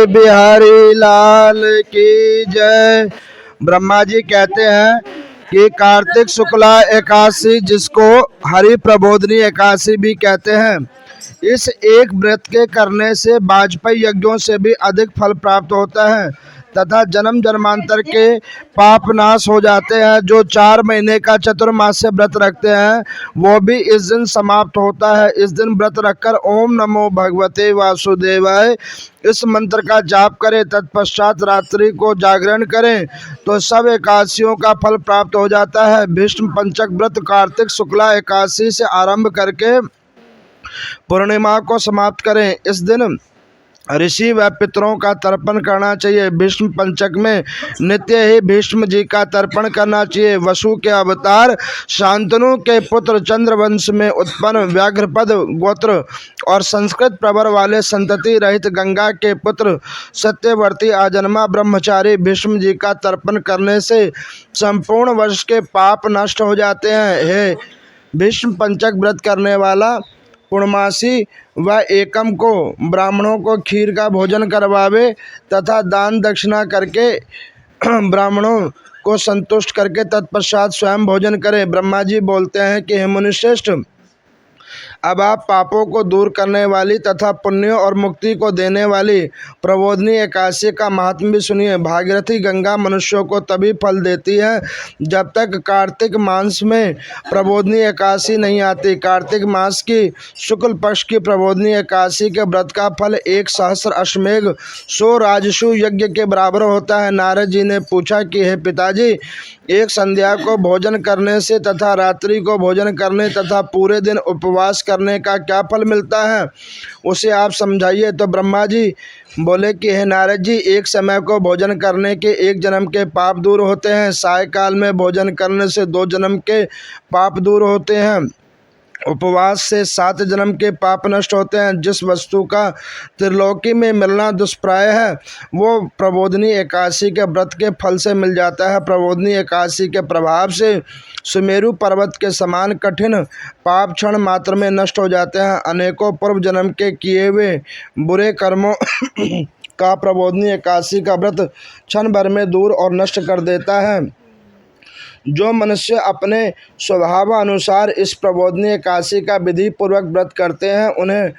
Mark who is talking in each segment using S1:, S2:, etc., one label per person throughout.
S1: बिहारी लाल की जय। ब्रह्मा जी कहते हैं कि कार्तिक शुक्ला एकादशी, जिसको हरि प्रबोधनी एकादशी भी कहते हैं, इस एक व्रत के करने से वाजपेयी यज्ञों से भी अधिक फल प्राप्त होता है तथा जन्म जन्मांतर के पाप नाश हो जाते हैं। जो 4 महीने का चतुर्मास्य व्रत रखते हैं वो भी इस दिन समाप्त होता है। इस दिन व्रत रखकर ओम नमो भगवते वासुदेवाय इस मंत्र का जाप करें, तत्पश्चात रात्रि को जागरण करें तो सब एकादशियों का फल प्राप्त हो जाता है। भीष्म पंचक व्रत कार्तिक शुक्ला एकादशी से आरंभ करके पूर्णिमा को समाप्त करें। इस दिन ऋषि व पितरों का तर्पण करना चाहिए। भीष्म पंचक में नित्य ही भीष्म जी का तर्पण करना चाहिए। वसु के अवतार शांतनु के पुत्र चंद्रवंश में उत्पन्न व्याघ्रपद गोत्र और संस्कृत प्रवर वाले संतति रहित गंगा के पुत्र सत्यवर्ती आजन्मा ब्रह्मचारी भीष्म जी का तर्पण करने से संपूर्ण वर्ष के पाप नष्ट हो जाते हैं। हे भीष्म पंचक व्रत करने वाला पूर्णमासी व एकम को ब्राह्मणों को खीर का भोजन करवावे तथा दान दक्षिणा करके ब्राह्मणों को संतुष्ट करके तत्पश्चात स्वयं भोजन करे। ब्रह्मा जी बोलते हैं कि हे मुनिश्रेष्ठ, अब आप पापों को दूर करने वाली तथा पुण्य और मुक्ति को देने वाली प्रबोधनी एकादशी का महात्म्य भी सुनिए। भागीरथी गंगा मनुष्यों को तभी फल देती है जब तक कार्तिक मास में प्रबोधनी एकादशी नहीं आती। कार्तिक मास की शुक्ल पक्ष की प्रबोधनी एकादशी के व्रत का फल 1 सहस्र अश्वमेघ 100 राजसु यज्ञ के बराबर होता है। नारद जी ने पूछा कि हे पिताजी, एक संध्या को भोजन करने से तथा रात्रि को भोजन करने तथा पूरे दिन उपवास करने का क्या फल मिलता है, उसे आप समझाइए। तो ब्रह्मा जी बोले कि हे नारद जी, एक समय को भोजन करने के 1 जन्म के पाप दूर होते हैं। सायकाल में भोजन करने से 2 जन्म के पाप दूर होते हैं। उपवास से 7 जन्म के पाप नष्ट होते हैं। जिस वस्तु का त्रिलोकी में मिलना दुष्प्राय है वो प्रबोधनी एकादशी के व्रत के फल से मिल जाता है। प्रबोधनी एकादशी के प्रभाव से सुमेरु पर्वत के समान कठिन पाप क्षण मात्र में नष्ट हो जाते हैं। अनेकों पूर्व जन्म के किए हुए बुरे कर्मों का प्रबोधनी एकादशी का व्रत क्षण भर में दूर और नष्ट कर देता है। जो मनुष्य अपने स्वभाव अनुसार इस प्रबोधनी एकादशी का विधि पूर्वक व्रत करते हैं उन्हें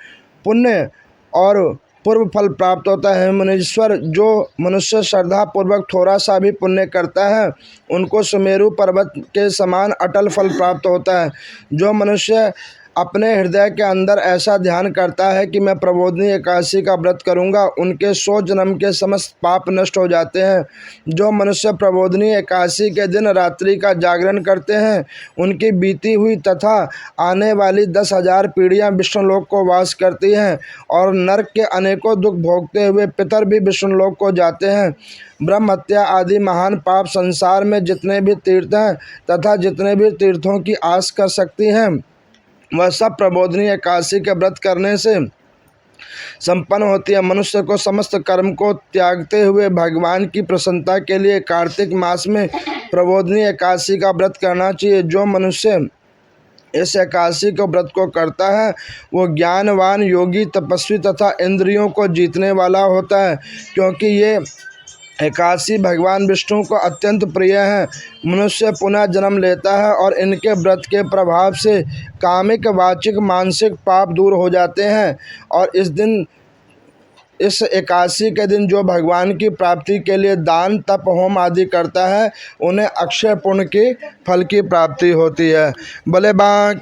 S1: पुण्य और पूर्व फल प्राप्त होता है। मुनीश्वर, जो मनुष्य श्रद्धा पूर्वक थोड़ा सा भी पुण्य करता है उनको सुमेरु पर्वत के समान अटल फल प्राप्त होता है। जो मनुष्य अपने हृदय के अंदर ऐसा ध्यान करता है कि मैं प्रबोधनी एकादशी का व्रत करूंगा, उनके 100 जन्म के समस्त पाप नष्ट हो जाते हैं। जो मनुष्य प्रबोधनी एकादशी के दिन रात्रि का जागरण करते हैं उनकी बीती हुई तथा आने वाली 10,000 पीढ़ियां विष्णुलोक को वास करती हैं और नरक के अनेकों दुख भोगते हुए पितर भी विष्णुलोक को जाते हैं। ब्रह्म हत्या आदि महान पाप संसार में जितने भी तीर्थ हैं तथा जितने भी तीर्थों की आस कर सकती हैं वह सब प्रबोधनी एकादशी के व्रत करने से संपन्न होती है। मनुष्य को समस्त कर्म को त्यागते हुए भगवान की प्रसन्नता के लिए कार्तिक मास में प्रबोधनी एकादशी का व्रत करना चाहिए। जो मनुष्य इस एकादशी को व्रत को करता है वो ज्ञानवान, योगी, तपस्वी तथा इंद्रियों को जीतने वाला होता है, क्योंकि ये एकादशी भगवान विष्णु को अत्यंत प्रिय है। मनुष्य पुनः जन्म लेता है और इनके व्रत के प्रभाव से कामिक, वाचिक, मानसिक पाप दूर हो जाते हैं। और इस एकादशी के दिन जो भगवान की प्राप्ति के लिए दान, तप, होम आदि करता है उन्हें अक्षय पुण्य के फल की प्राप्ति होती है। भले बाकी